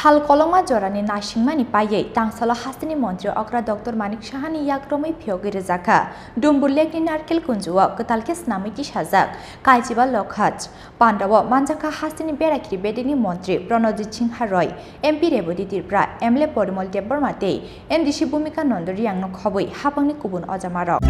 Sal koloma jorani nashingmani paye tangsala hastini Mantri Okra Dr. Manik Shahani yak Romwi Phiyogwi Rwjakha Dumbur Lakeni Narikel Kunja ketalke Swnamjak sajak Kaichiba Lokhat Pandawa Manjaka hastini berakiri bedini Mantri Pranojit Singh Roy MP Rebodi Tripura MLA Porimol Debormate MDC Bhumika Nondori yang khoboi hapangni kubun ojamarok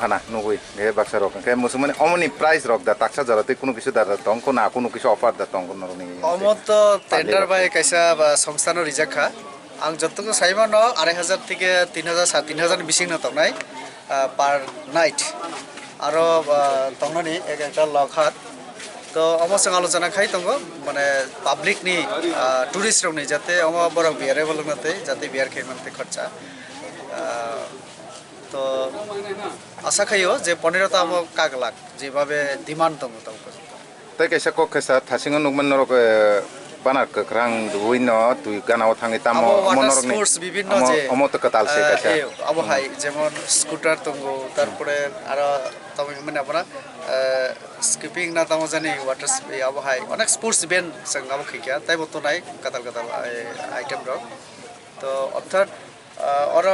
খানা নগৈ গে Baksa rock কে মুসুমানে অমনি price rock দা তাকসা জরাতে কোনো কিছু দা তং কোনা কোনো কিছু offer দা তং কোন নরনি অমত টেন্ডার বাই কাইসা সংস্থান রিজাখা আং যতক সাইমান 2500 থেকে 3000 3000 বিসিং না তংনাই পার নাইট আর তংনানি একটা লখাত তো অমসং আলোচনা খাই তঙ্গ মানে পাবলিক নি টুরিস্ট রক নি যাতে অম বড় বিয়ারে বলনাতে যাতে বিয়ার খেমানতে খরচা তো আশা খাইও যে 15টা আম কাগ লাখ যেভাবে ডিমান্ড দङ তাও তাই কাইসা কক কাইসা থাসিং নুকমান নরক বানার কক্রাং দুইন তুই গানাও থাঙ্গি তাম মনরক নি বিভিন্ন যে অমত কতাল সে কাইসা অবহাই যেমন স্কুটার দङ তারপরে আর তবে মানে আপনা স্কিপিং না তাম জানি ওয়াটার অবহাই অনেক স্পোর্টস ইভেন্ট সঙ্গ আবো খিকা তাই মত নাই কাতাল কাতাল আইটেম রক তো অর্থাৎ और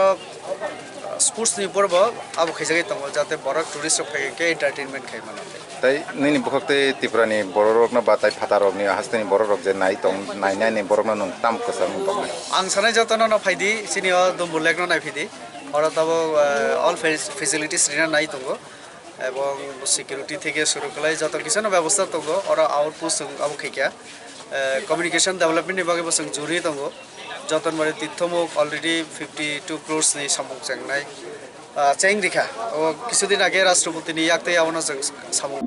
स्पोर्ट्स नि पर्व अब खैजागै तंग जाते बरक टुरिस्ट फैगे के एंटरटेनमेंट खाइ मानते ताई नैनि बखते त्रिपुरानि बररक न बाताय फातारकनि हास्तेनि बररक जे नाय तंग नायनायनि बरक न ताम कसम तंग आं सानाय जतन न फाइदि सिनिया दुम्बुर लेक न नायफिदि और तब অল ফ্যাসিলিটিস রিনা নাই তंग এবং সিকিউরিটি থেকে শুরু কলাই যত কিছু ন ব্যবস্থা তंग और আউটপোস্ট अब खैका कम्युनिकेशन डेभलपमेंट नि बागै बसं जुरि तंग जतन बारे तीर्थमुख अलरेडी 52 crores नि सामुक जंगनाय चेंग रिखा किछुदिन आगे राष्ट्रपतिनि याक्तै आवना जों सामुक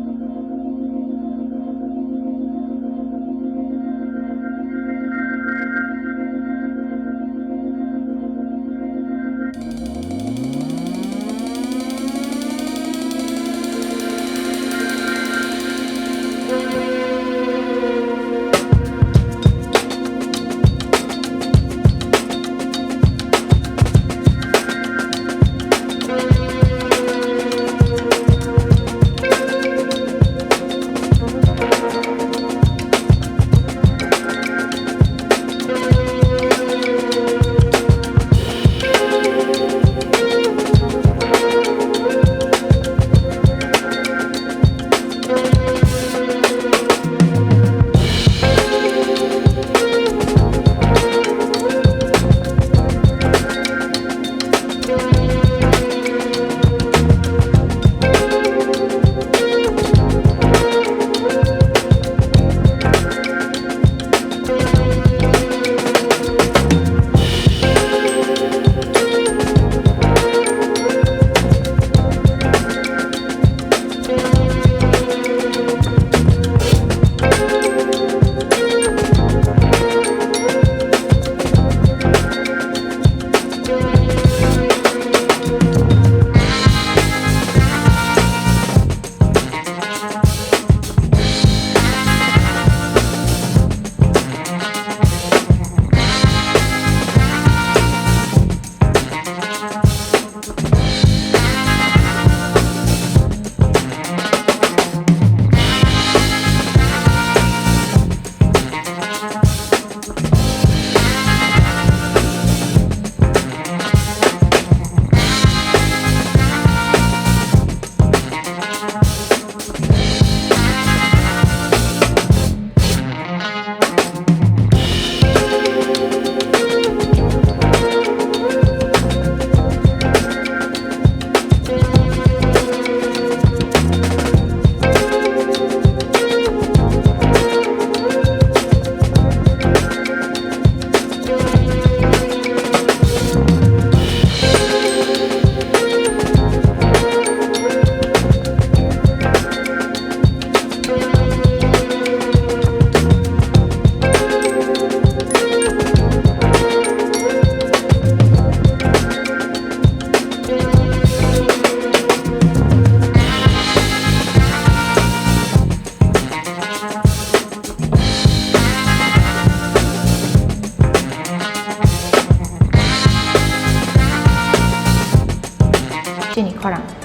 Khorang.